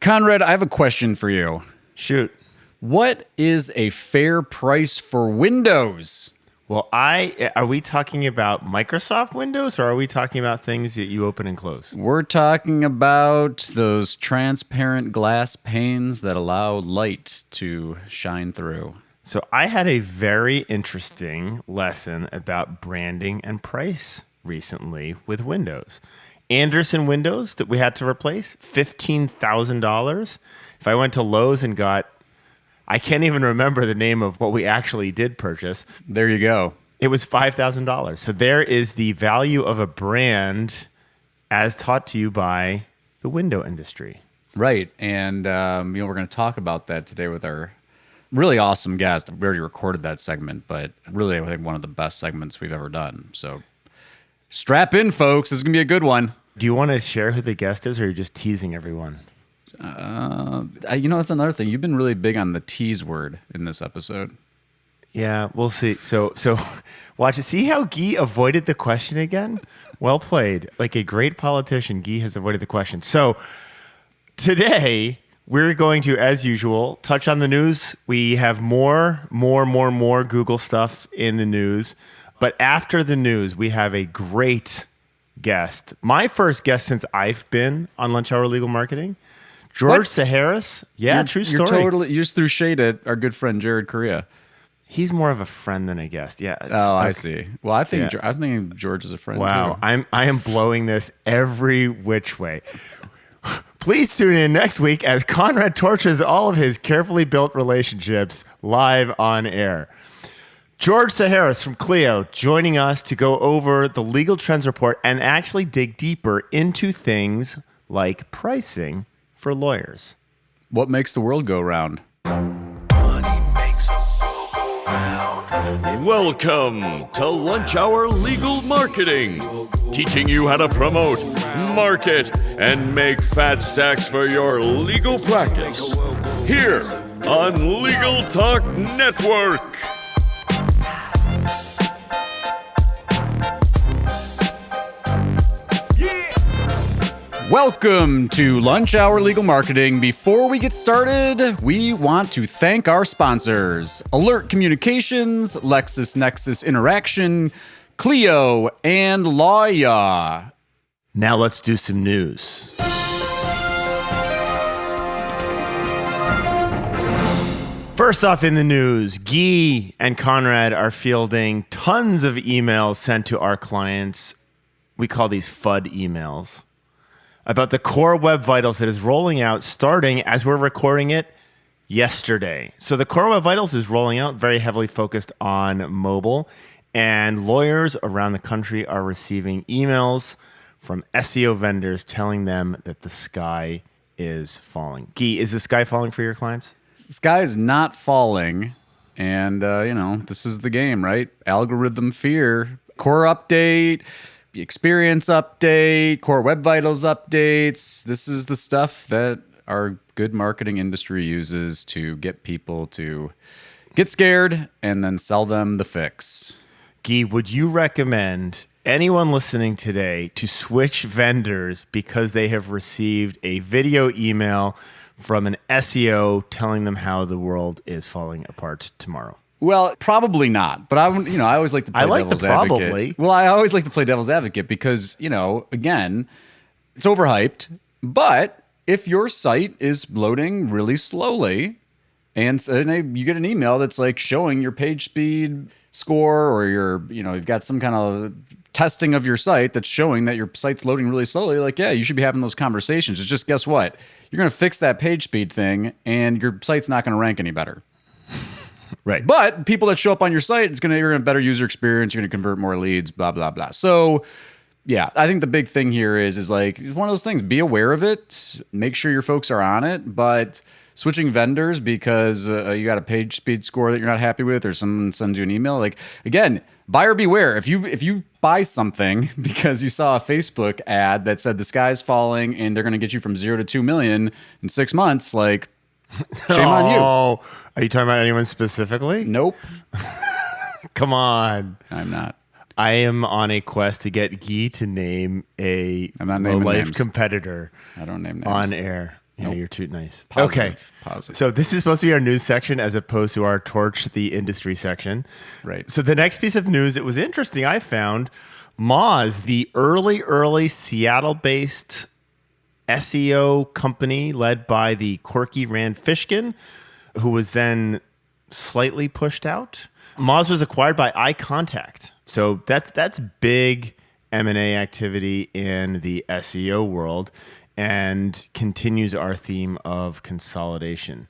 Conrad, I have a question for you. Shoot. What is a fair price for Windows? Well, are we talking about Microsoft Windows, or are we talking about things that you open and close? We're talking about those transparent glass panes that allow light to shine through. So I had a very interesting lesson about branding and price recently with Windows. Anderson Windows that we had to replace, $15,000. If I went to Lowe's and got, I can't even remember the name of what we actually did purchase. There you go. It was $5,000. So there is the value of a brand as taught to you by the window industry. Right. And, we're going to talk about that today with our really awesome guest. We already recorded that segment, but really, I think one of the best segments we've ever done. So strap in, folks. This is going to be a good one. Do you want to share who the guest is, or are you just teasing everyone? That's another thing. You've been really big on the tease word in this episode. Yeah, we'll see. So watch it. See how Gyi avoided the question again? Well played. Like a great politician, Gyi has avoided the question. So today, we're going to, as usual, touch on the news. We have more Google stuff in the news. But after the news, we have a great guest. My first guest since I've been on Lunch Hour Legal Marketing. George Psiharis. Yeah, true story. You just threw shade at our good friend Jared Correa. He's more of a friend than a guest. Yeah. I see. Well, I think George is a friend. Wow. Too. I am blowing this every which way. Please tune in next week as Conrad torches all of his carefully built relationships live on air. George Psiharis from Clio joining us to go over the legal trends report and actually dig deeper into things like pricing for lawyers. What makes the world go round? Welcome to Lunch Hour Legal Marketing, teaching you how to promote, market, and make fat stacks for your legal practice. Here on Legal Talk Network. Welcome to Lunch Hour Legal Marketing. Before we get started, we want to thank our sponsors: Alert Communications, LexisNexis Interaction, Clio, and Lawya. Now let's do some news. First off in the news, Gyi and Conrad are fielding tons of emails sent to our clients. We call these FUD emails. About the Core Web Vitals that is rolling out starting as we're recording it yesterday. So the Core Web Vitals is rolling out, very heavily focused on mobile, and lawyers around the country are receiving emails from SEO vendors telling them that the sky is falling. Gyi, is the sky falling for your clients? The sky is not falling, and this is the game, right? Algorithm fear, core update, experience update, Core Web Vitals updates. This is the stuff that our good marketing industry uses to get people to get scared and then sell them the fix. Gyi, would you recommend anyone listening today to switch vendors because they have received a video email from an SEO telling them how the world is falling apart tomorrow? Well, probably not. But I always like to play devil's advocate. Probably. Well, I always like to play devil's advocate because, again, it's overhyped. But if your site is loading really slowly and you get an email that's like showing your page speed score, or you've got some kind of testing of your site that's showing that your site's loading really slowly, you should be having those conversations. It's just, guess what? You're going to fix that page speed thing and your site's not going to rank any better. Right. But people that show up on your site, you're going to have better user experience. You're going to convert more leads, blah, blah, blah. So, yeah, I think the big thing here is like, it's one of those things. Be aware of it. Make sure your folks are on it. But switching vendors because you got a page speed score that you're not happy with, or someone sends you an email, again, buyer beware. If you buy something because you saw a Facebook ad that said the sky's falling and they're going to get you from 0 to 2 million in 6 months, shame on you. Oh, are you talking about anyone specifically? Nope. Come on. I'm not. I am on a quest to get Gyi to name a I'm not naming low-life names. competitor I don't name names. on air. Yeah, you're too nice. Positive, Okay. positive. So this is supposed to be our news section as opposed to our torch the industry section. Right. So the next piece of news, it was interesting. I found Moz, the early Seattle-based SEO company led by the quirky Rand Fishkin, who was then slightly pushed out. Moz was acquired by IContact. So that's big M&A activity in the SEO world and continues our theme of consolidation.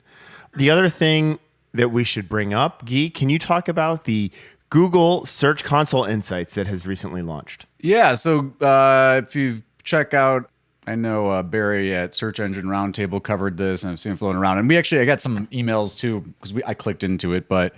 The other thing that we should bring up, Gyi, can you talk about the Google Search Console Insights that has recently launched? Yeah. So if you check out, I know Barry at Search Engine Roundtable covered this, and I've seen it floating around. And I got some emails too because I clicked into it. But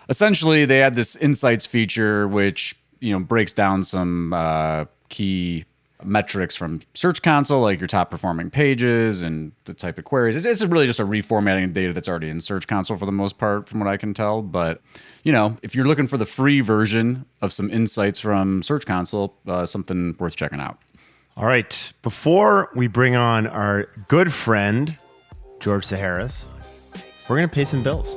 essentially, they had this Insights feature, which breaks down some key metrics from Search Console, like your top performing pages and the type of queries. It's really just a reformatting of data that's already in Search Console for the most part, from what I can tell. But, if you're looking for the free version of some insights from Search Console, something worth checking out. All right. Before we bring on our good friend, George Psiharis, we're going to pay some bills.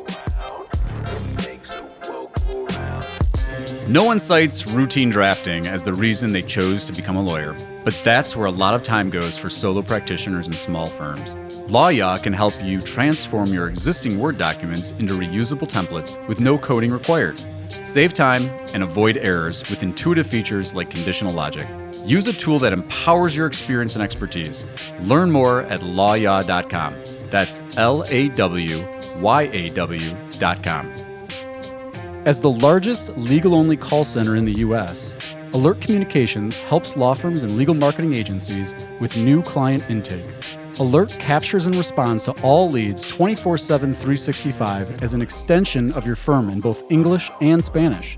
No one cites routine drafting as the reason they chose to become a lawyer, but that's where a lot of time goes for solo practitioners and small firms. Lawya can help you transform your existing Word documents into reusable templates with no coding required. Save time and avoid errors with intuitive features like conditional logic. Use a tool that empowers your experience and expertise. Learn more at lawya.com. That's LAWYAW.com. As the largest legal-only call center in the U.S., Alert Communications helps law firms and legal marketing agencies with new client intake. Alert captures and responds to all leads 24/7, 365 as an extension of your firm in both English and Spanish.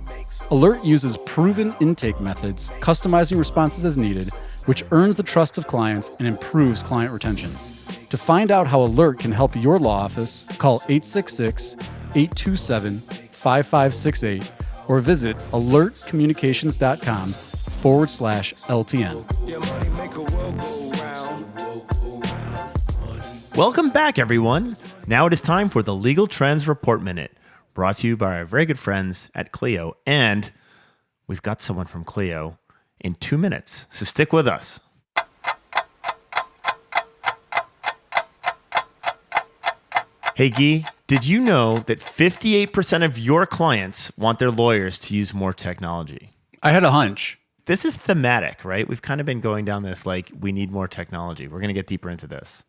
Alert uses proven intake methods, customizing responses as needed, which earns the trust of clients and improves client retention. To find out how Alert can help your law office, call 866-827-5568 or visit alertcommunications.com/LTN. Welcome back, everyone. Now it is time for the Legal Trends Report Minute, brought to you by our very good friends at Clio. And we've got someone from Clio in 2 minutes, so stick with us. Hey, Gyi, did you know that 58% of your clients want their lawyers to use more technology? I had a hunch. This is thematic, right? We've kind of been going down this like we need more technology. We're going to get deeper into this.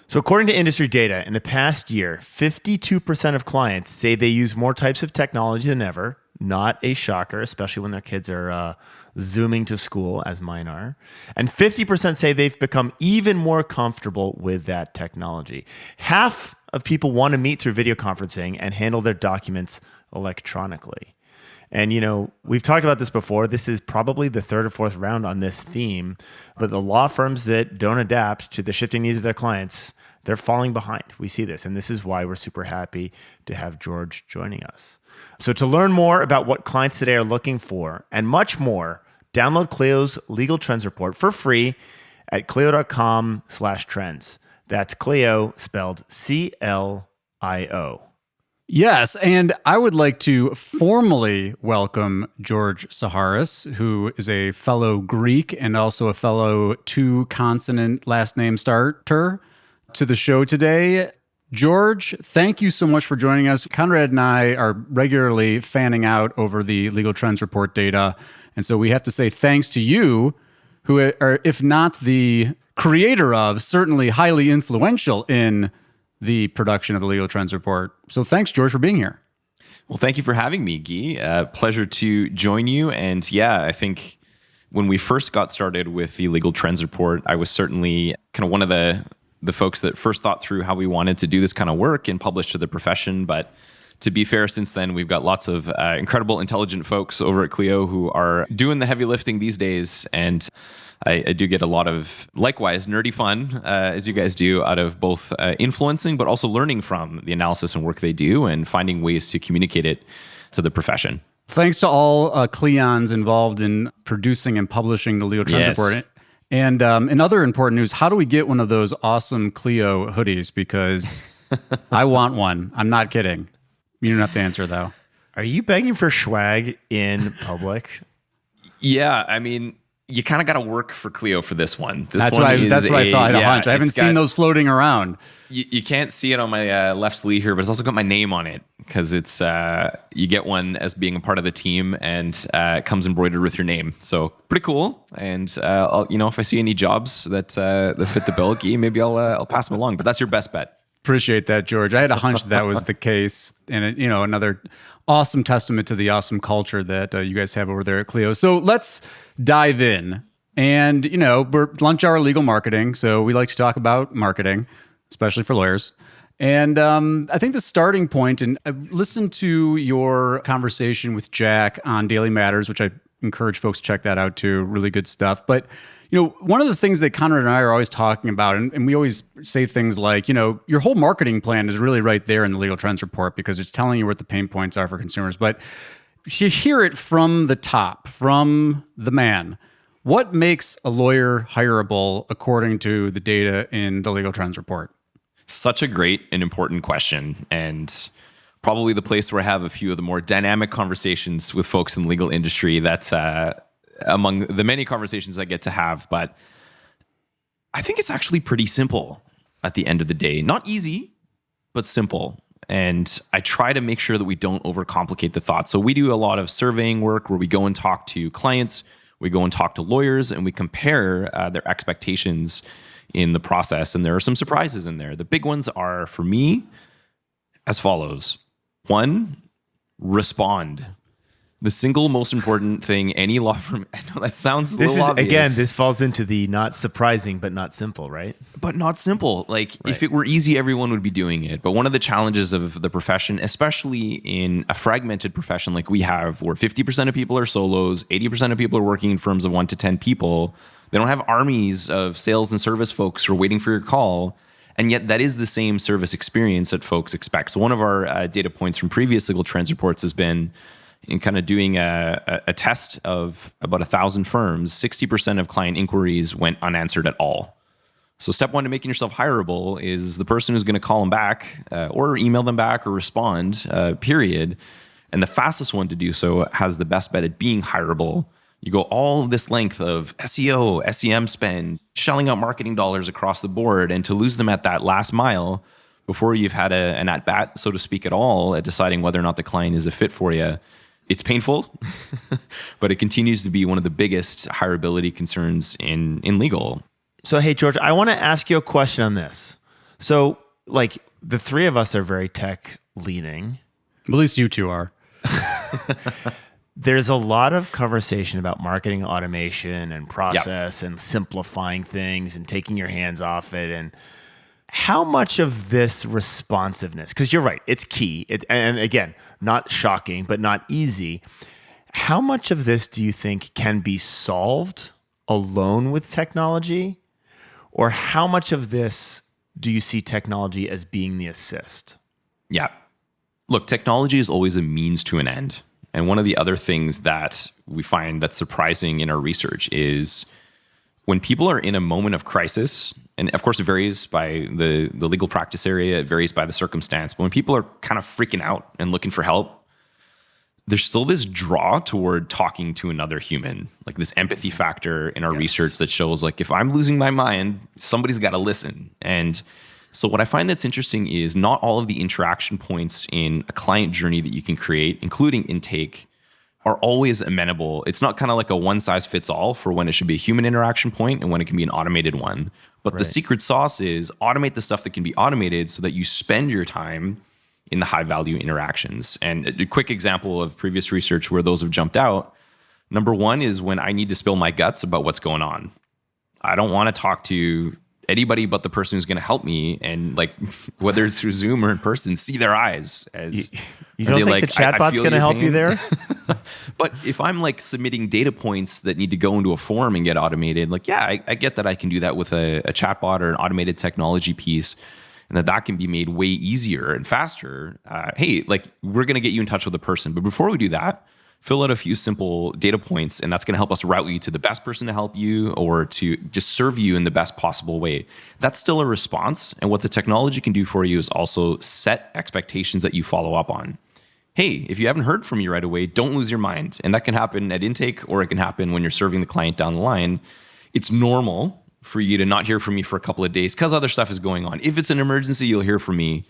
So according to industry data, in the past year, 52% of clients say they use more types of technology than ever. Not a shocker, especially when their kids are Zooming to school, as mine are. And 50% say they've become even more comfortable with that technology. Half of people want to meet through video conferencing and handle their documents electronically. And, we've talked about this before. This is probably the third or fourth round on this theme. But the law firms that don't adapt to the shifting needs of their clients, they're falling behind. We see this. And this is why we're super happy to have George joining us. So to learn more about what clients today are looking for and much more, download Clio's Legal Trends Report for free at clio.com/trends. That's Clio, spelled CLIO. Yes, and I would like to formally welcome George Psiharis, who is a fellow Greek and also a fellow two-consonant last name starter, to the show today. George, thank you so much for joining us. Conrad and I are regularly fanning out over the Legal Trends Report data, and so we have to say thanks to you, who are, if not the creator of, certainly highly influential in the production of the Legal Trends Report. So thanks, George, for being here. Well, thank you for having me, Gyi. Pleasure to join you. And yeah, I think when we first got started with the Legal Trends Report, I was certainly kind of one of the folks that first thought through how we wanted to do this kind of work and publish to the profession. But to be fair, since then, we've got lots of incredible, intelligent folks over at Clio who are doing the heavy lifting these days. And I do get a lot of, likewise, nerdy fun, as you guys do, out of both influencing, but also learning from the analysis and work they do and finding ways to communicate it to the profession. Thanks to all Cleons involved in producing and publishing the Legal Trends Report. And in other important news, how do we get one of those awesome Clio hoodies? Because I want one. I'm not kidding. You don't have to answer, though. Are you begging for swag in public? Yeah, I mean, you kind of got to work for Clio for this one. That's what I thought. I had a hunch. I haven't seen those floating around. You can't see it on my left sleeve here, but it's also got my name on it because it's you get one as being a part of the team, and it comes embroidered with your name. So pretty cool. And if I see any jobs that fit the bill, Gyi, maybe I'll pass them along. But that's your best bet. Appreciate that, George. I had a hunch that was the case, and another awesome testament to the awesome culture that you guys have over there at Clio. So let's dive in. And we're lunch hour legal marketing, so we like to talk about marketing, especially for lawyers. And I think the starting point, and I listened to your conversation with Jack on Daily Matters, which I encourage folks to check that out too. Really good stuff. But one of the things that Conrad and I are always talking about, and we always say things like, your whole marketing plan is really right there in the Legal Trends Report because it's telling you what the pain points are for consumers. But you hear it from the top, from the man. What makes a lawyer hireable according to the data in the Legal Trends Report? Such a great and important question, and probably the place where I have a few of the more dynamic conversations with folks in the legal industry. That's among the many conversations I get to have, but I think it's actually pretty simple at the end of the day. Not easy, but simple. And I try to make sure that we don't overcomplicate the thought. So we do a lot of surveying work where we go and talk to clients, we go and talk to lawyers, and we compare their expectations in the process. And there are some surprises in there. The big ones are, for me, as follows. 1, respond. The single most important thing any law firm, I know that sounds a little obvious. Again, this falls into the not surprising, but not simple, right? But not simple. If it were easy, everyone would be doing it. But one of the challenges of the profession, especially in a fragmented profession like we have, where 50% of people are solos, 80% of people are working in firms of 1 to 10 people, they don't have armies of sales and service folks who are waiting for your call. And yet that is the same service experience that folks expect. So one of our data points from previous Legal Trends reports has been in kind of doing a test of about 1,000 firms, 60% of client inquiries went unanswered at all. So step 1 to making yourself hireable is the person who's going to call them back or email them back or respond, period. And the fastest one to do so has the best bet at being hireable. You go all this length of SEO, SEM spend, shelling out marketing dollars across the board, and to lose them at that last mile before you've had an at-bat, so to speak, at all, at deciding whether or not the client is a fit for you, it's painful, but it continues to be one of the biggest hireability concerns in legal. So, hey, George, I want to ask you a question on this. So, the three of us are very tech leaning. At least you two are. There's a lot of conversation about marketing automation and process and simplifying things and taking your hands off it. And how much of this responsiveness, because you're right, it's key. And again, not shocking, but not easy. How much of this do you think can be solved alone with technology? Or how much of this do you see technology as being the assist? Yeah. Look, technology is always a means to an end. And one of the other things that we find that's surprising in our research is when people are in a moment of crisis, and of course it varies by the legal practice area, it varies by the circumstance, but when people are kind of freaking out and looking for help, there's still this draw toward talking to another human, like this empathy factor in our research that shows if I'm losing my mind, somebody's got to listen. And so what I find that's interesting is not all of the interaction points in a client journey that you can create, including intake, are always amenable. It's not kind of like a one size fits all for when it should be a human interaction point and when it can be an automated one. But the secret sauce is automate the stuff that can be automated so that you spend your time in the high value interactions. And a quick example of previous research where those have jumped out. Number 1 is when I need to spill my guts about what's going on. I don't want to talk to anybody but the person who's going to help me, and whether it's through Zoom or in person, see their eyes as you don't think the chatbot's going to help you there? But if I'm submitting data points that need to go into a form and get automated, I get that I can do that with a chatbot or an automated technology piece, and that can be made way easier and faster. Hey, we're going to get you in touch with a person, but before we do that, fill out a few simple data points, and that's going to help us route you to the best person to help you or to just serve you in the best possible way. That's still a response. And what the technology can do for you is also set expectations that you follow up on. Hey, if you haven't heard from me right away, don't lose your mind. And that can happen at intake, or it can happen when you're serving the client down the line. It's normal for you to not hear from me for a couple of days because other stuff is going on. If it's an emergency, you'll hear from me.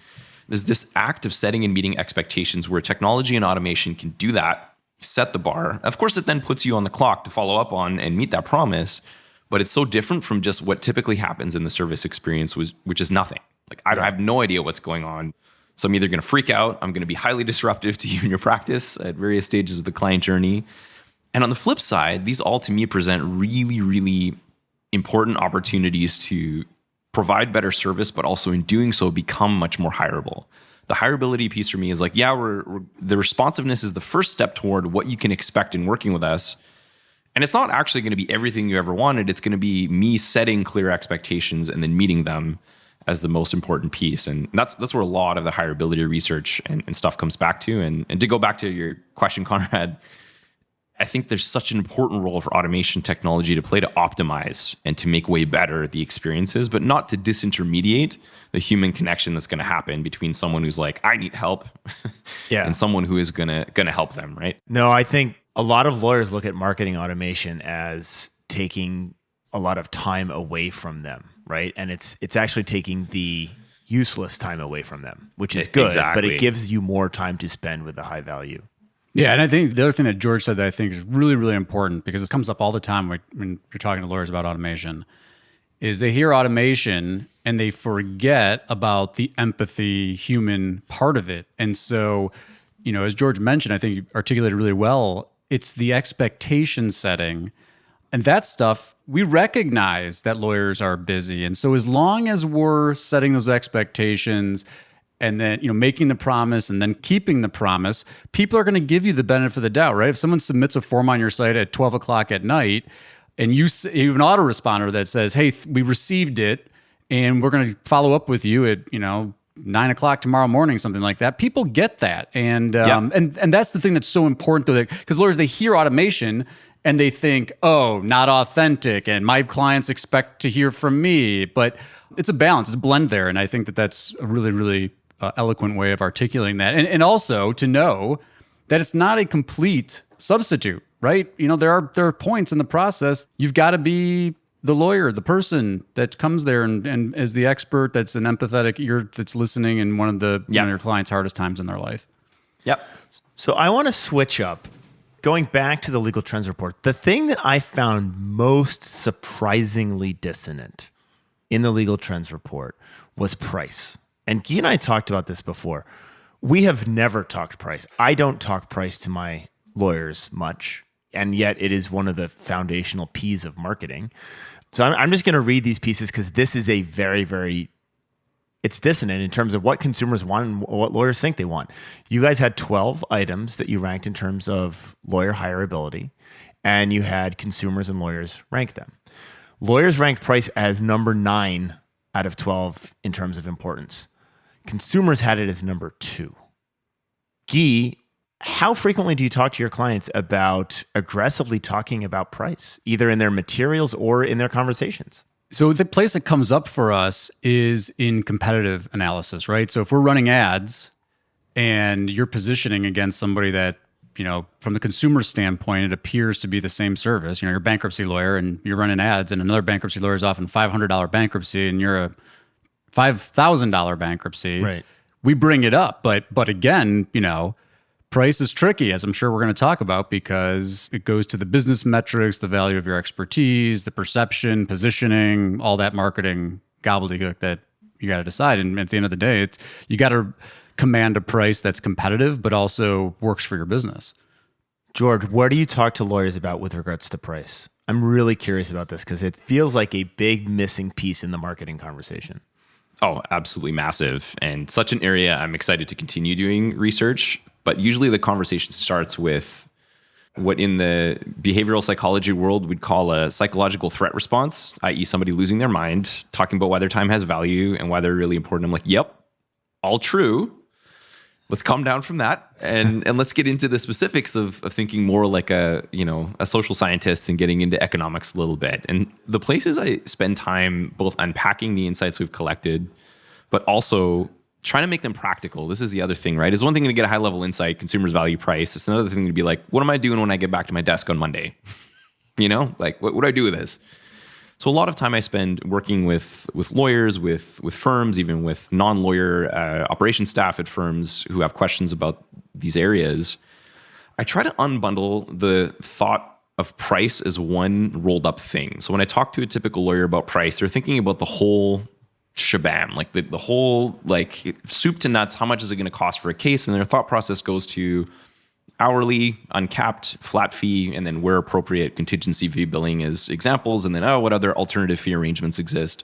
There's this act of setting and meeting expectations where technology and automation can do that, set the bar. Of course, it then puts you on the clock to follow up on and meet that promise, but it's so different from just what typically happens in the service experience, which is nothing. Like, I have no idea what's going on. So I'm either going to freak out, I'm going to be highly disruptive to you and your practice at various stages of the client journey. And on the flip side, these all to me present really, really important opportunities to provide better service, but also in doing so become much more hireable. The hireability piece for me is like, the responsiveness is the first step toward what you can expect in working with us. And it's not actually going to be everything you ever wanted. It's going to be me setting clear expectations and then meeting them as the most important piece. And that's where a lot of the hireability research and stuff comes back to. And to go back to your question, Conrad, I think there's such an important role for automation technology to play to optimize and to make way better the experiences, but not to disintermediate the human connection that's going to happen between someone who's like, I need help, and someone who is going to help them, right? No, I think a lot of lawyers look at marketing automation as taking a lot of time away from them, right? And it's actually taking the useless time away from them, which is good, but it gives you more time to spend with the high value. Yeah, and I think the other thing that George said that I think is really, really important, because it comes up all the time when you're talking to lawyers about automation, is they hear automation and they forget about the empathy, human part of it. And so, as George mentioned, I think you articulated really well, it's the expectation setting. And that stuff, we recognize that lawyers are busy. And so as long as we're setting those expectations and then, making the promise and then keeping the promise, people are going to give you the benefit of the doubt, right? If someone submits a form on your site at 12 o'clock at night and you have an autoresponder that says, hey, we received it and we're going to follow up with you at, 9 o'clock tomorrow morning, something like that. People get that. And that's the thing that's so important, though, because lawyers, they hear automation and they think, oh, not authentic, and my clients expect to hear from me. But it's a balance, it's a blend there. And I think that's a really, really eloquent way of articulating that. And also to know that it's not a complete substitute, right? There are points in the process. You've got to be the lawyer, the person that comes there and is the expert, that's an empathetic ear that's listening in one of your clients' hardest times in their life. Yep. So I want to switch up. Going back to the Legal Trends Report, the thing that I found most surprisingly dissonant in the Legal Trends Report was price. And Gyi and I talked about this before. We have never talked price. I don't talk price to my lawyers much, and yet it is one of the foundational P's of marketing. So I'm just going to read these pieces because this is a very, very, it's dissonant in terms of what consumers want and what lawyers think they want. You guys had 12 items that you ranked in terms of lawyer hireability, and you had consumers and lawyers rank them. Lawyers ranked price as number 9 out of 12 in terms of importance. Consumers had it as number 2. Gyi, how frequently do you talk to your clients about aggressively talking about price, either in their materials or in their conversations? So the place that comes up for us is in competitive analysis, right? So if we're running ads and you're positioning against somebody that, from the consumer standpoint, it appears to be the same service. You're a bankruptcy lawyer and you're running ads, and another bankruptcy lawyer is often $500 bankruptcy and you're a $5,000 bankruptcy. Right. We bring it up, but again, price is tricky, as I'm sure we're going to talk about, because it goes to the business metrics, the value of your expertise, the perception, positioning, all that marketing gobbledygook that you got to decide. And at the end of the day, you got to command a price that's competitive, but also works for your business. George, what do you talk to lawyers about with regards to price? I'm really curious about this because it feels like a big missing piece in the marketing conversation. Oh, absolutely massive. And such an area I'm excited to continue doing research. But usually the conversation starts with what in the behavioral psychology world we'd call a psychological threat response, i.e. somebody losing their mind, talking about why their time has value and why they're really important. I'm like, yep, all true. let's calm down from that and let's get into the specifics of thinking more like a social scientist and getting into economics a little bit. And the places I spend time both unpacking the insights we've collected, but also trying to make them practical. This is the other thing, right? It's one thing to get a high level insight, consumers value price. It's another thing to be like, what am I doing when I get back to my desk on Monday? Like what do I do with this? So a lot of time I spend working with lawyers, with firms, even with non-lawyer operations staff at firms who have questions about these areas. I try to unbundle the thought of price as one rolled up thing. So when I talk to a typical lawyer about price, they're thinking about the whole shabam, like the whole like soup to nuts. How much is it going to cost for a case? And their thought process goes to hourly, uncapped, flat fee, and then where appropriate, contingency fee billing as examples, and then what other alternative fee arrangements exist.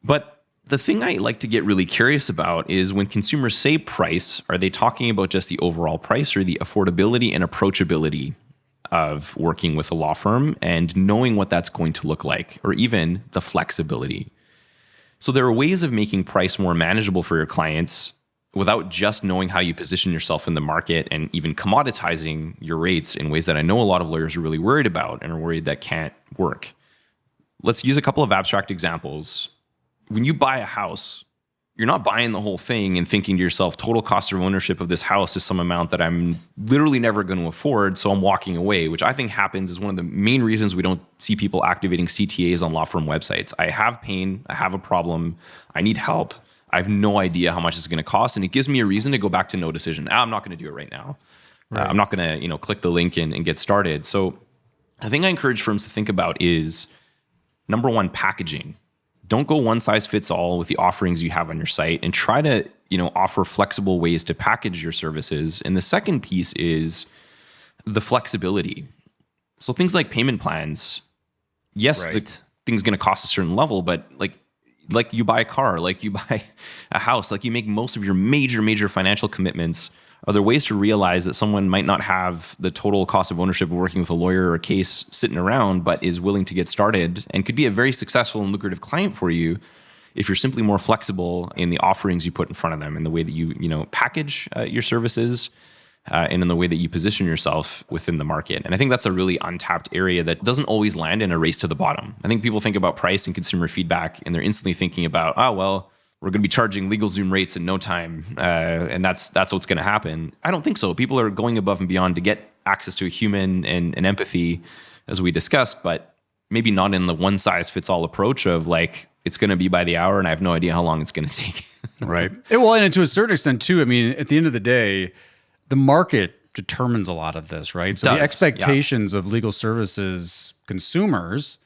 But the thing I like to get really curious about is when consumers say price, are they talking about just the overall price or the affordability and approachability of working with a law firm and knowing what that's going to look like, or even the flexibility? So there are ways of making price more manageable for your clients without just knowing how you position yourself in the market and even commoditizing your rates in ways that I know a lot of lawyers are really worried about and are worried that can't work. Let's use a couple of abstract examples. When you buy a house, you're not buying the whole thing and thinking to yourself, total cost of ownership of this house is some amount that I'm literally never going to afford, so I'm walking away, which I think happens is one of the main reasons we don't see people activating CTAs on law firm websites. I have pain, I have a problem, I need help. I have no idea how much it's going to cost, and it gives me a reason to go back to no decision. I'm not going to do it right now. Right. I'm not going to, click the link and get started. So the thing I encourage firms to think about is, number one, packaging. Don't go one size fits all with the offerings you have on your site, and try to, offer flexible ways to package your services. And the second piece is the flexibility. So things like payment plans. Yes, right. The thing's going to cost a certain level, but like you buy a car, like you buy a house, like you make most of your major financial commitments. Are there ways to realize that someone might not have the total cost of ownership of working with a lawyer or a case sitting around, but is willing to get started and could be a very successful and lucrative client for you if you're simply more flexible in the offerings you put in front of them and the way that you package your services and in the way that you position yourself within the market. And I think that's a really untapped area that doesn't always land in a race to the bottom. I think people think about price and consumer feedback, and they're instantly thinking about, we're going to be charging LegalZoom rates in no time, and that's what's going to happen. I don't think so. People are going above and beyond to get access to a human and empathy, as we discussed, but maybe not in the one-size-fits-all approach of like, it's going to be by the hour, and I have no idea how long it's going to take. Right. Well, and to a certain extent, too, I mean, at the end of the day, the market determines a lot of this, right? So the expectations of legal services consumers,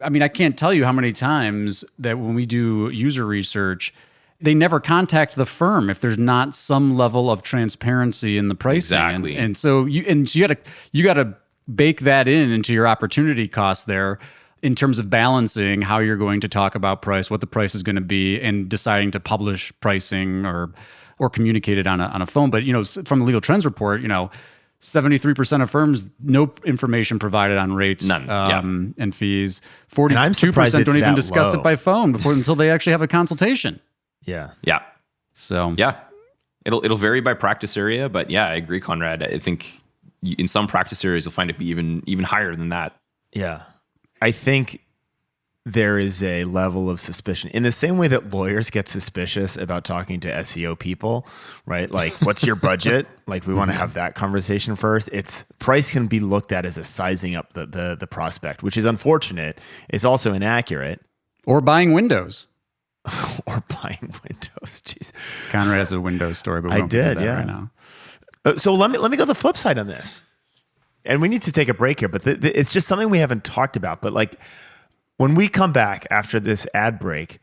I mean, I can't tell you how many times that when we do user research, they never contact the firm if there's not some level of transparency in the pricing. Exactly. And so you got to bake that into your opportunity cost there in terms of balancing how you're going to talk about price, what the price is going to be, and deciding to publish pricing or communicate it on a phone. But from the Legal Trends report, 73% of firms, no information provided on rates, none, and fees. 42% don't even discuss it by phone until they actually have a consultation. Yeah. So it'll vary by practice area, but I agree, Conrad. I think in some practice areas you'll find it be even higher than that. Yeah, I think there is a level of suspicion in the same way that lawyers get suspicious about talking to SEO people, right? Like, what's your budget? Like, we want to have that conversation first. Price can be looked at as a sizing up the prospect, which is unfortunate. It's also inaccurate. Or buying windows. Jeez. Conrad has a Windows story, but we don't get that right now. So let me go the flip side on this. And we need to take a break here, but it's just something we haven't talked about. But like, when we come back after this ad break,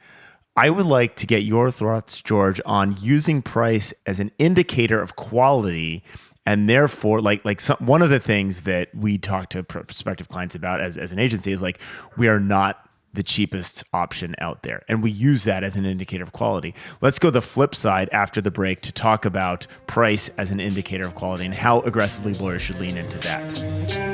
I would like to get your thoughts, George, on using price as an indicator of quality, and therefore, one of the things that we talk to prospective clients about as an agency is like, we are not the cheapest option out there, and we use that as an indicator of quality. Let's go the flip side after the break to talk about price as an indicator of quality and how aggressively lawyers should lean into that.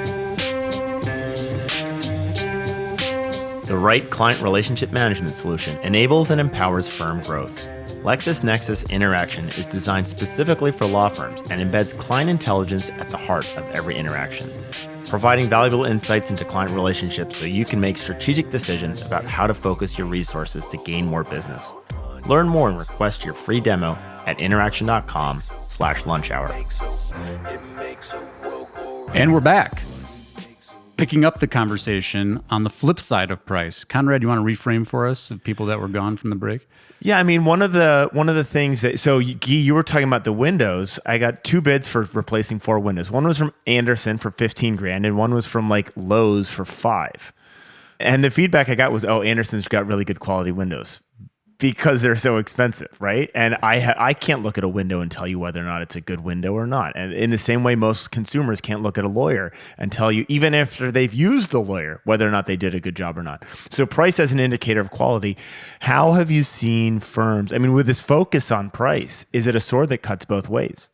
The right client relationship management solution enables and empowers firm growth. LexisNexis Interaction is designed specifically for law firms and embeds client intelligence at the heart of every interaction, providing valuable insights into client relationships so you can make strategic decisions about how to focus your resources to gain more business. Learn more and request your free demo at interaction.com/lunchhour. And we're back. Picking up the conversation on the flip side of price. Conrad, you want to reframe for us of people that were gone from the break? Yeah, I mean, one of the things that, so Gyi, you were talking about the windows. I got 2 bids for replacing 4 windows. One was from Anderson for 15 grand, and one was from like Lowe's for 5. And the feedback I got was, oh, Anderson's got really good quality windows because they're so expensive, right? And I can't look at a window and tell you whether or not it's a good window or not. And in the same way, most consumers can't look at a lawyer and tell you, even after they've used the lawyer, whether or not they did a good job or not. So price as an indicator of quality. How have you seen firms, I mean, with this focus on price, is it a sword that cuts both ways?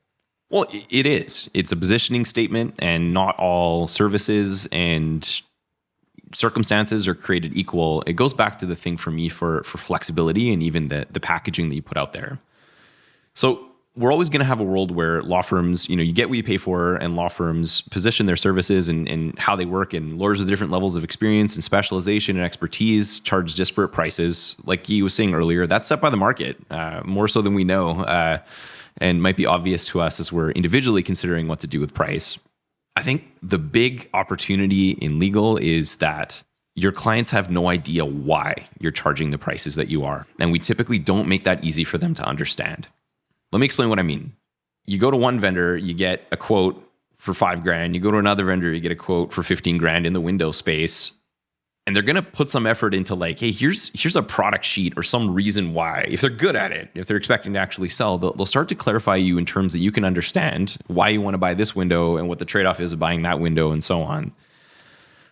Well, it is. It's a positioning statement, and not all services and circumstances are created equal. It goes back to the thing for me for flexibility and even the packaging that you put out there. So we're always going to have a world where law firms, you get what you pay for, and law firms position their services and how they work, and lawyers with different levels of experience and specialization and expertise charge disparate prices. Like Gyi was saying earlier, that's set by the market, more so than we know, and might be obvious to us as we're individually considering what to do with price. I think the big opportunity in legal is that your clients have no idea why you're charging the prices that you are. And we typically don't make that easy for them to understand. Let me explain what I mean. You go to one vendor, you get a quote for 5 grand. You go to another vendor, you get a quote for 15 grand in the window space. And they're going to put some effort into like, hey, here's a product sheet or some reason why. If they're good at it, if they're expecting to actually sell, they'll start to clarify you in terms that you can understand why you want to buy this window and what the trade-off is of buying that window and so on.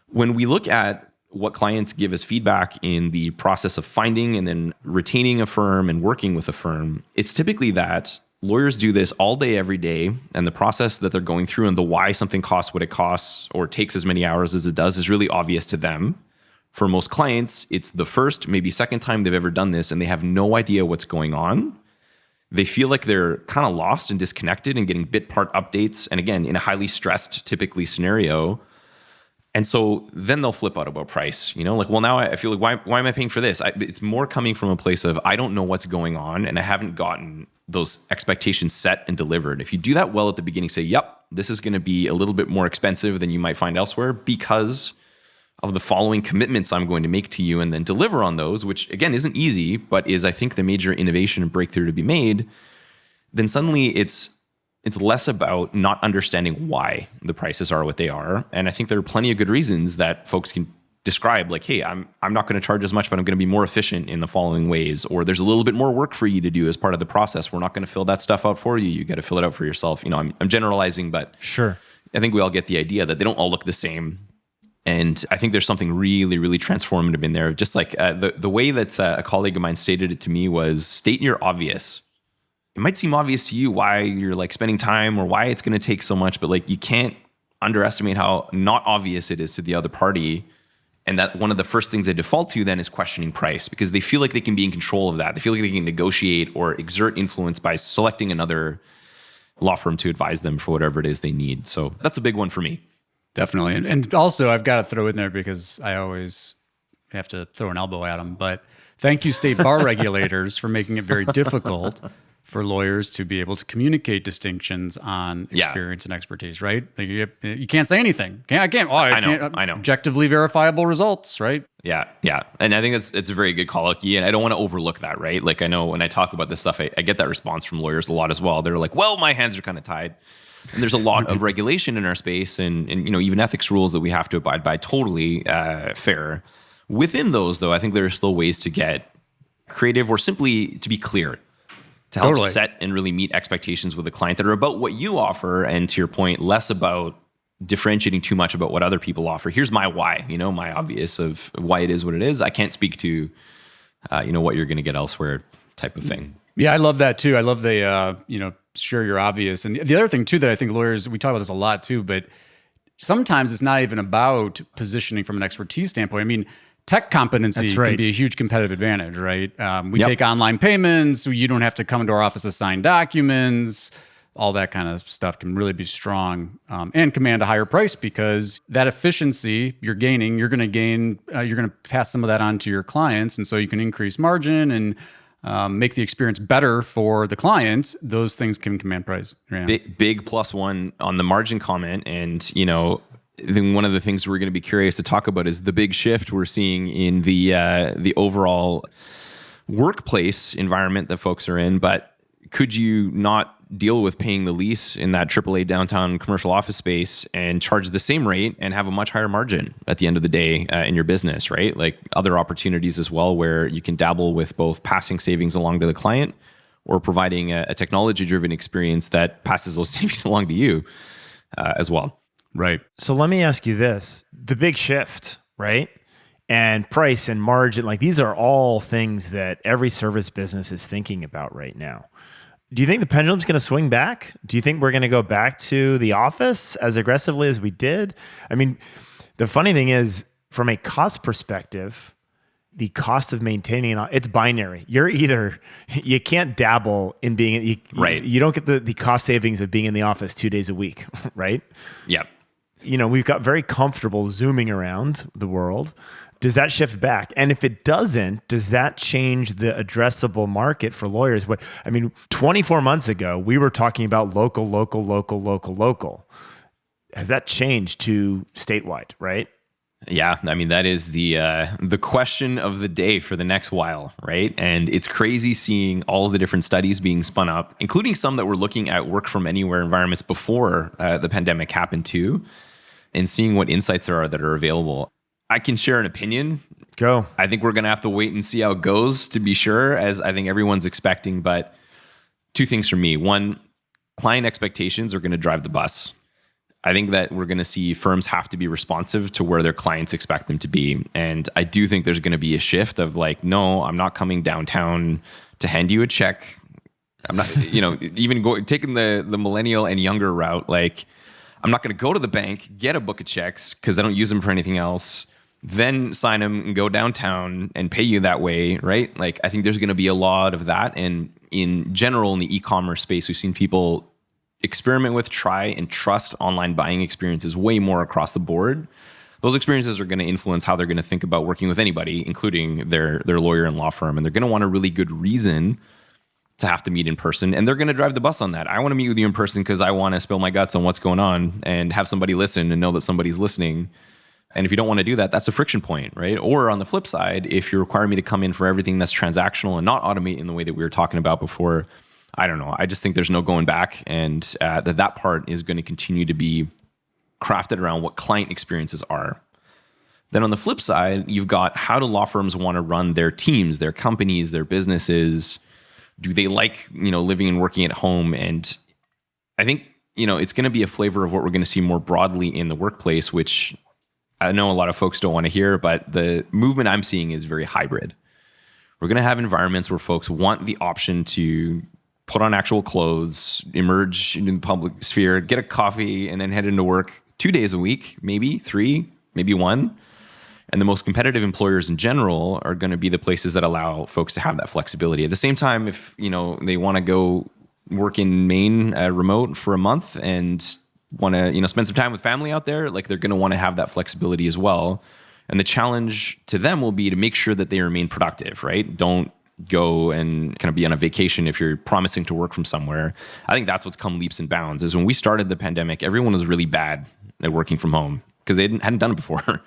When we look at what clients give us feedback in the process of finding and then retaining a firm and working with a firm, it's typically that lawyers do this all day, every day, and the process that they're going through and the why something costs what it costs or takes as many hours as it does is really obvious to them. For most clients, it's the first, maybe second time they've ever done this, and they have no idea what's going on. They feel like they're kind of lost and disconnected and getting bit part updates. And again, in a highly stressed, typically scenario. And so then they'll flip out about price, like, well, now I feel like, why am I paying for this? It's more coming from a place of, I don't know what's going on, and I haven't gotten those expectations set and delivered. If you do that well at the beginning, say, yep, this is going to be a little bit more expensive than you might find elsewhere because of the following commitments I'm going to make to you, and then deliver on those, which again isn't easy, but is, I think, the major innovation and breakthrough to be made, then suddenly it's less about not understanding why the prices are what they are. And I think there are plenty of good reasons that folks can describe, like, hey, I'm not going to charge as much, but I'm going to be more efficient in the following ways, or there's a little bit more work for you to do as part of the process. We're not going to fill that stuff out for you. You got to fill it out for yourself. I'm generalizing, but sure, I think we all get the idea that they don't all look the same. And I think there's something really, really transformative in there. Just like the way that a colleague of mine stated it to me was, state your obvious. It might seem obvious to you why you're like spending time or why it's going to take so much, but like you can't underestimate how not obvious it is to the other party. And that one of the first things they default to then is questioning price, because they feel like they can be in control of that. They feel like they can negotiate or exert influence by selecting another law firm to advise them for whatever it is they need. So that's a big one for me. Definitely. And also, I've got to throw in there, because I always have to throw an elbow at them, but thank you, state bar regulators, for making it very difficult for lawyers to be able to communicate distinctions on experience and expertise, right? Like you can't say anything. I can't. I know. Objectively verifiable results, right? Yeah. And I think it's a very good call out, and I don't want to overlook that, right? Like, I know when I talk about this stuff, I get that response from lawyers a lot as well. They're like, well, my hands are kind of tied. And there's a lot of regulation in our space and even ethics rules that we have to abide by. Totally fair. Within those, though, I think there are still ways to get creative or simply to be clear, to help set and really meet expectations with the client that are about what you offer, and to your point, less about differentiating too much about what other people offer. Here's my why, my obvious of why it is what it is. I can't speak to, what you're going to get elsewhere type of thing. Yeah, I love that too. I love the, share your obvious. And the other thing too, that I think lawyers, we talk about this a lot too, but sometimes it's not even about positioning from an expertise standpoint. I mean, tech competency That's right. can be a huge competitive advantage, right? We take online payments, so you don't have to come into our office to sign documents. All that kind of stuff can really be strong and command a higher price because that efficiency you're gaining, you're going to pass some of that on to your clients. And so you can increase margin and make the experience better for the clients. Those things can command price. Yeah. Big plus one on the margin comment. And, then one of the things we're going to be curious to talk about is the big shift we're seeing in the overall workplace environment that folks are in. But could you not deal with paying the lease in that AAA downtown commercial office space and charge the same rate and have a much higher margin at the end of the day in your business, right? Like other opportunities as well, where you can dabble with both passing savings along to the client or providing a technology-driven experience that passes those savings along to you as well. Right. So let me ask you this, the big shift, right? And price and margin, like these are all things that every service business is thinking about right now. Do you think the pendulum's going to swing back? Do you think we're going to go back to the office as aggressively as we did? I mean, the funny thing is, from a cost perspective, the cost of maintaining it's binary. You can't dabble in being right. You don't get the cost savings of being in the office 2 days a week, right? Yep. We've got very comfortable zooming around the world. Does that shift back? And if it doesn't, does that change the addressable market for lawyers? 24 months ago, we were talking about local. Has that changed to statewide, right? Yeah, that is the question of the day for the next while, right? And it's crazy seeing all of the different studies being spun up, including some that were looking at work from anywhere environments before the pandemic happened too, and seeing what insights there are that are available. I can share an opinion. Go. I think we're going to have to wait and see how it goes to be sure, as I think everyone's expecting. But two things for me. One, client expectations are going to drive the bus. I think that we're going to see firms have to be responsive to where their clients expect them to be. And I do think there's going to be a shift of like, no, I'm not coming downtown to hand you a check. I'm not, even taking the millennial and younger route. Like, I'm not going to go to the bank, get a book of checks because I don't use them for anything else, then sign them and go downtown and pay you that way, right? Like, I think there's going to be a lot of that. And in general, in the e-commerce space, we've seen people experiment with, try, and trust online buying experiences way more across the board. Those experiences are going to influence how they're going to think about working with anybody, including their lawyer and law firm. And they're going to want a really good reason to have to meet in person. And they're going to drive the bus on that. I want to meet with you in person because I want to spill my guts on what's going on and have somebody listen and know that somebody's listening. And if you don't want to do that, that's a friction point, right? Or on the flip side, if you require me to come in for everything that's transactional and not automate in the way that we were talking about before, I don't know. I just think there's no going back, and that part is going to continue to be crafted around what client experiences are. Then on the flip side, you've got how do law firms want to run their teams, their companies, their businesses? Do they like, living and working at home? And I think, it's going to be a flavor of what we're going to see more broadly in the workplace, which I know a lot of folks don't want to hear, but the movement I'm seeing is very hybrid. We're going to have environments where folks want the option to put on actual clothes, emerge into the public sphere, get a coffee, and then head into work 2 days a week, maybe 3, maybe 1. And the most competitive employers in general are going to be the places that allow folks to have that flexibility. At the same time, if they want to go work in Maine remote for a month and want to spend some time with family out there, like they're going to want to have that flexibility as well. And the challenge to them will be to make sure that they remain productive, right? Don't go and kind of be on a vacation if you're promising to work from somewhere. I think that's what's come leaps and bounds. Is when we started the pandemic, everyone was really bad at working from home because they hadn't done it before.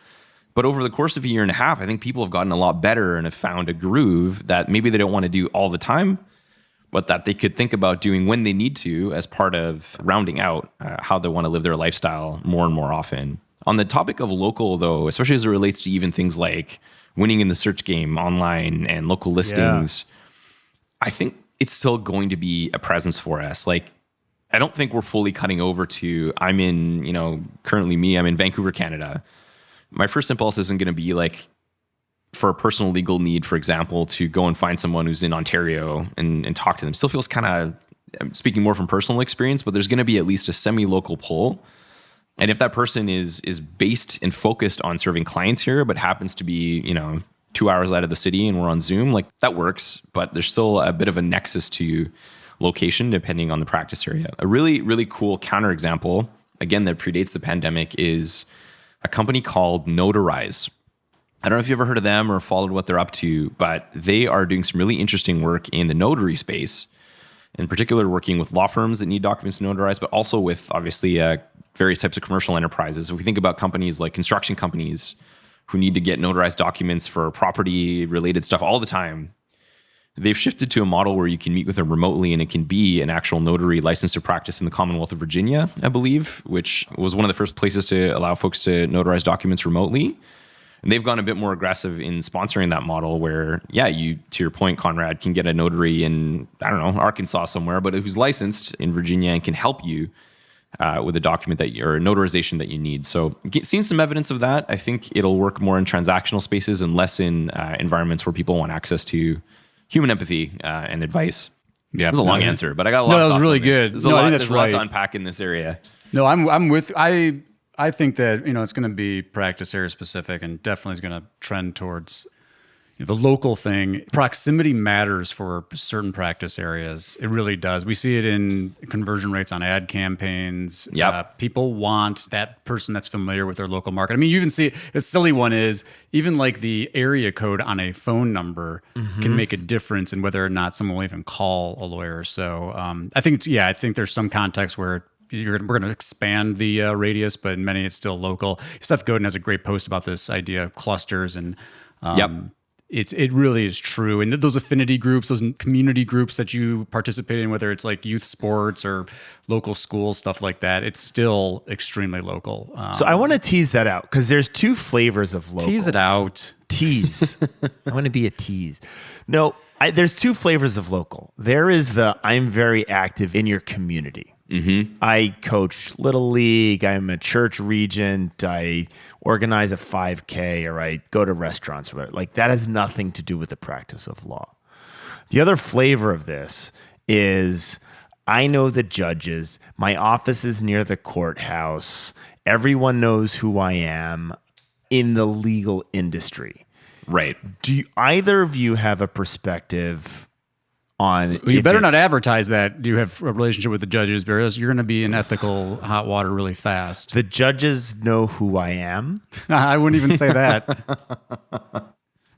But over the course of a year and a half, I think people have gotten a lot better and have found a groove that maybe they don't want to do all the time, but that they could think about doing when they need to as part of rounding out how they want to live their lifestyle more and more often. On the topic of local, though, especially as it relates to even things like winning in the search game online and local listings, I think it's still going to be a presence for us. Like, I don't think we're fully cutting over to, I'm in Vancouver, Canada. My first impulse isn't going to be like, for a personal legal need, for example, to go and find someone who's in Ontario and talk to them. Still feels kind of, I'm speaking more from personal experience, but there's going to be at least a semi-local pull And if that person is based and focused on serving clients here, but happens to be, 2 hours out of the city and we're on Zoom, like that works, but there's still a bit of a nexus to location depending on the practice area. A really, really cool counterexample, again, that predates the pandemic, is a company called Notarize. I don't know if you've ever heard of them or followed what they're up to, but they are doing some really interesting work in the notary space, in particular working with law firms that need documents notarized, but also with obviously various types of commercial enterprises. If we think about companies like construction companies who need to get notarized documents for property related stuff all the time, they've shifted to a model where you can meet with them remotely and it can be an actual notary licensed to practice in the Commonwealth of Virginia, I believe, which was one of the first places to allow folks to notarize documents remotely. And they've gone a bit more aggressive in sponsoring that model where, you, to your point, Conrad, can get a notary in, Arkansas somewhere, but who's licensed in Virginia and can help you with a document or a notarization that you need. So seeing some evidence of that. I think it'll work more in transactional spaces and less in environments where people want access to human empathy and advice. Yeah, it was a long answer, but I got a lot. No, of that was really good. There's I think that's there's a lot to unpack in this area. No, I'm with. I think that it's going to be practice area specific, and definitely is going to trend towards the local thing. Proximity matters for certain practice areas. It really does. We see it in conversion rates on ad campaigns. Yep. People want that person that's familiar with their local market. I mean, you even see a silly one is even like the area code on a phone number can make a difference in whether or not someone will even call a lawyer. So I think I think there's some context where we're going to expand the radius, but in many it's still local. Seth Godin has a great post about this idea of clusters and it really is true. And those affinity groups, those community groups that you participate in, whether it's like youth sports or local schools, stuff like that, it's still extremely local. So I want to tease that out because there's two flavors of local. Tease it out. Tease. I want to be a tease. No, there's two flavors of local. There is the I'm very active in your community. Mm-hmm. I coach Little League. I'm a church regent. I organize a 5K, or I go to restaurants. Or whatever. Like that has nothing to do with the practice of law. The other flavor of this is I know the judges. My office is near the courthouse. Everyone knows who I am in the legal industry. Right. Do either of you have a perspective on? Well, you better not advertise that you have a relationship with the judges, because you're going to be in ethical hot water really fast. The judges know who I am. I wouldn't even say that.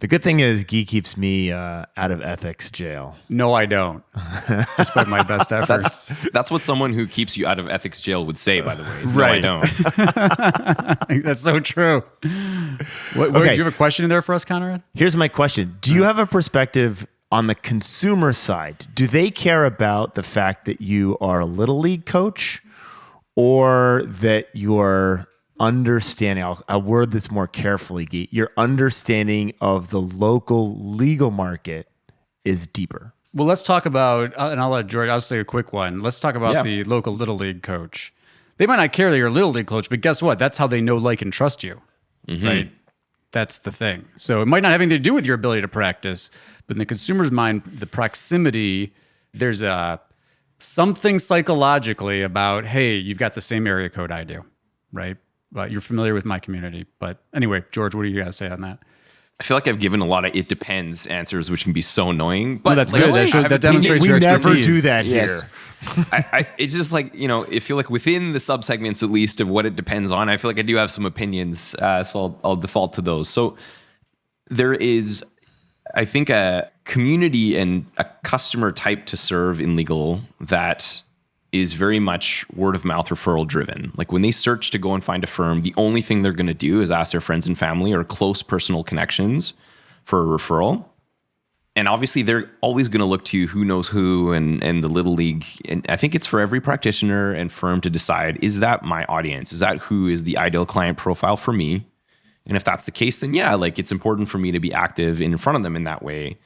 The good thing is Gyi keeps me out of ethics jail. No, I don't. Despite my best efforts. That's what someone who keeps you out of ethics jail would say, by the way. Is, right. No, I don't. That's so true. Do you have a question in there for us, Conrad? Here's my question. Do you have a perspective on the consumer side? Do they care about the fact that you are a Little League coach, or that you're understanding, I'll word this more carefully, Gyi, your understanding of the local legal market is deeper? Well, let's talk about, and I'll let George, I'll say a quick one. Let's talk about the local Little League coach. They might not care that you're a Little League coach, but guess what? That's how they know, like, and trust you, right? That's the thing. So it might not have anything to do with your ability to practice, but in the consumer's mind, the proximity, there's something psychologically about, hey, you've got the same area code I do, right? But you're familiar with my community. But anyway, George, what do you got to say on that? I feel like I've given a lot of "it depends" answers, which can be so annoying. But that's good. That demonstrates your expertise. We never do that here. Yes. It's just like, I feel like within the subsegments, at least, of what it depends on, I feel like I do have some opinions. So I'll default to those. So there is, I think, a community and a customer type to serve in legal that is very much word of mouth referral driven. Like when they search to go and find a firm, the only thing they're going to do is ask their friends and family or close personal connections for a referral. And obviously they're always going to look to who knows who and the Little League. And I think it's for every practitioner and firm to decide, is that my audience? Is that who is the ideal client profile for me? And if that's the case, then it's important for me to be active in front of them in that way.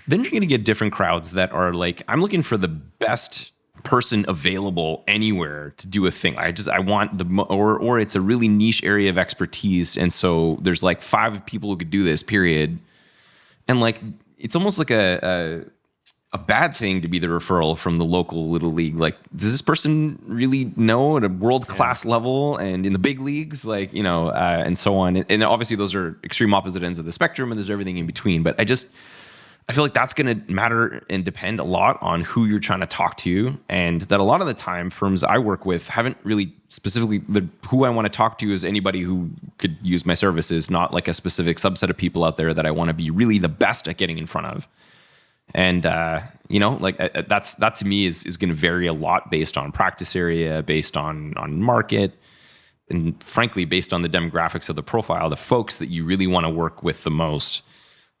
Then you're going to get different crowds that are like, I'm looking for the best person available anywhere to do a thing. I want or it's a really niche area of expertise, and so there's like 5 people who could do this, period. And like it's almost like a a bad thing to be the referral from the local little league. Like, does this person really know at a world-class level and in the big leagues? Like, and so on. And obviously those are extreme opposite ends of the spectrum, and there's everything in between. But I feel like that's going to matter and depend a lot on who you're trying to talk to. And that a lot of the time firms I work with haven't really specifically, who I want to talk to is anybody who could use my services, not like a specific subset of people out there that I want to be really the best at getting in front of. And, that to me is going to vary a lot based on practice area, based on market, and frankly, based on the demographics of the profile, the folks that you really want to work with the most,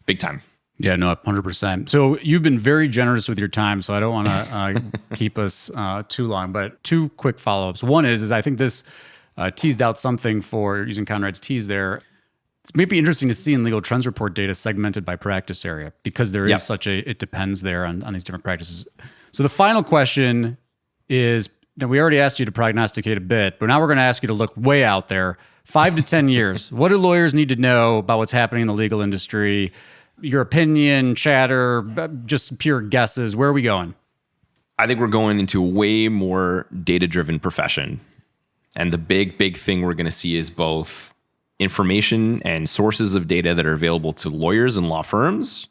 big time. Yeah, no, 100%. So you've been very generous with your time, so I don't want to keep us too long, but 2 quick follow-ups. One is I think this teased out something for using Conrad's tease there. It's maybe interesting to see in legal trends report data segmented by practice area, because there is it depends there on these different practices. So the final question is, now we already asked you to prognosticate a bit, but now we're going to ask you to look way out there, 5 to 10 years. What do lawyers need to know about what's happening in the legal industry? Your opinion, chatter, just pure guesses. Where are we going? I think we're going into a way more data-driven profession. And the big thing we're going to see is both information and sources of data that are available to lawyers and law firms.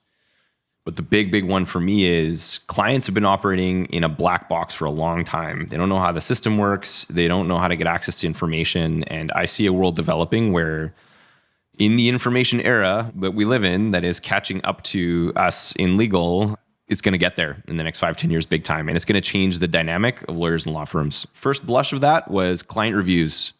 But the big one for me is clients have been operating in a black box for a long time. They don't know how the system works. They don't know how to get access to information. And I see a world developing where in the information era that we live in, that is catching up to us in legal, it's going to get there in the next 5-10 years, big time. And it's going to change the dynamic of lawyers and law firms. First blush of that was client reviews.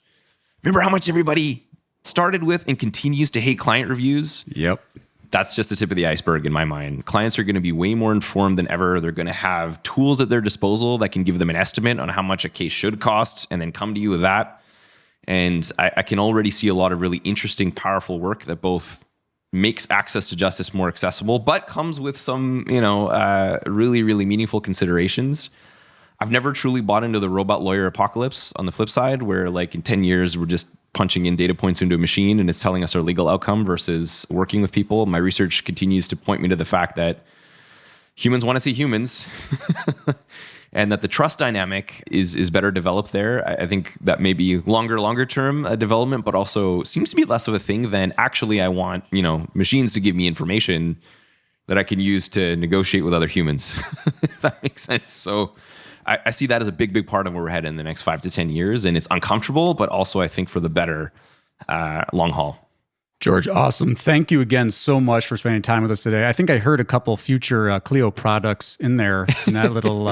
Remember how much everybody started with and continues to hate client reviews? Yep. That's just the tip of the iceberg in my mind. Clients are going to be way more informed than ever. They're going to have tools at their disposal that can give them an estimate on how much a case should cost and then come to you with that. And I can already see a lot of really interesting, powerful work that both makes access to justice more accessible, but comes with some, really, really meaningful considerations. I've never truly bought into the robot lawyer apocalypse on the flip side, where like in 10 years, we're just punching in data points into a machine and it's telling us our legal outcome versus working with people. My research continues to point me to the fact that humans want to see humans. And that the trust dynamic is better developed there. I think that may be longer term development, but also seems to be less of a thing than actually I want, machines to give me information that I can use to negotiate with other humans, if that makes sense. So I see that as a big part of where we're headed in the next 5 to 10 years. And it's uncomfortable, but also I think for the better long haul. George, awesome. Thank you again so much for spending time with us today. I think I heard a couple future Clio products in there in that little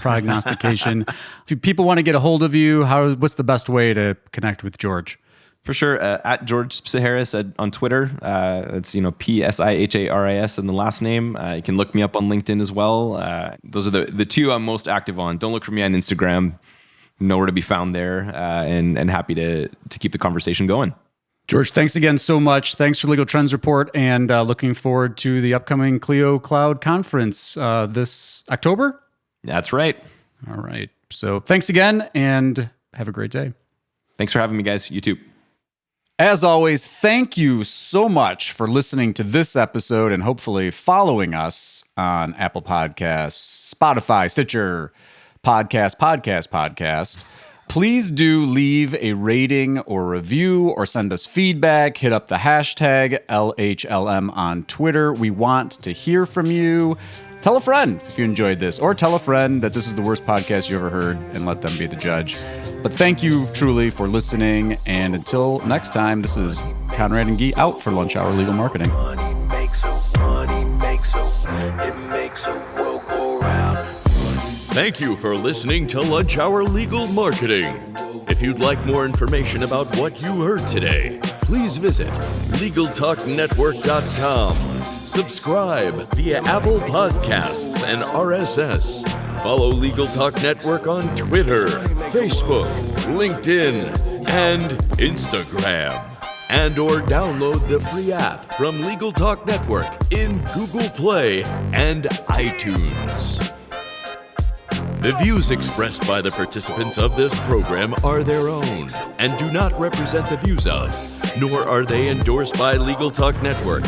prognostication. If people want to get a hold of you, what's the best way to connect with George? For sure, at George Psiharis on Twitter. It's Psiharis in the last name. You can look me up on LinkedIn as well. Those are the 2 I'm most active on. Don't look for me on Instagram. Nowhere to be found there, and happy to keep the conversation going. George, thanks again so much. Thanks for Legal Trends Report, and looking forward to the upcoming Clio Cloud Conference this October? That's right. All right. So thanks again, and have a great day. Thanks for having me, guys. You too. As always, thank you so much for listening to this episode and hopefully following us on Apple Podcasts, Spotify, Stitcher, Podcast. Please do leave a rating or review or send us feedback. Hit up the hashtag LHLM on Twitter. We want to hear from you. Tell a friend if you enjoyed this, or tell a friend that this is the worst podcast you ever heard and let them be the judge. But thank you truly for listening. And until next time, this is Conrad and Gyi out for Lunch Hour Legal Marketing. Thank you for listening to Lunch Hour Legal Marketing. If you'd like more information about what you heard today, please visit LegalTalkNetwork.com. Subscribe via Apple Podcasts and RSS. Follow Legal Talk Network on Twitter, Facebook, LinkedIn, and Instagram. And or download the free app from Legal Talk Network in Google Play and iTunes. The views expressed by the participants of this program are their own and do not represent the views of, nor are they endorsed by Legal Talk Network.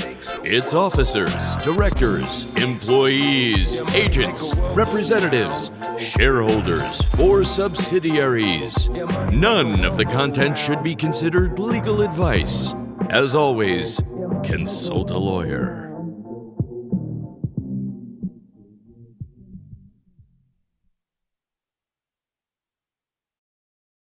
its officers, directors, employees, agents, representatives, shareholders, or subsidiaries. None of the content should be considered legal advice. As always, consult a lawyer.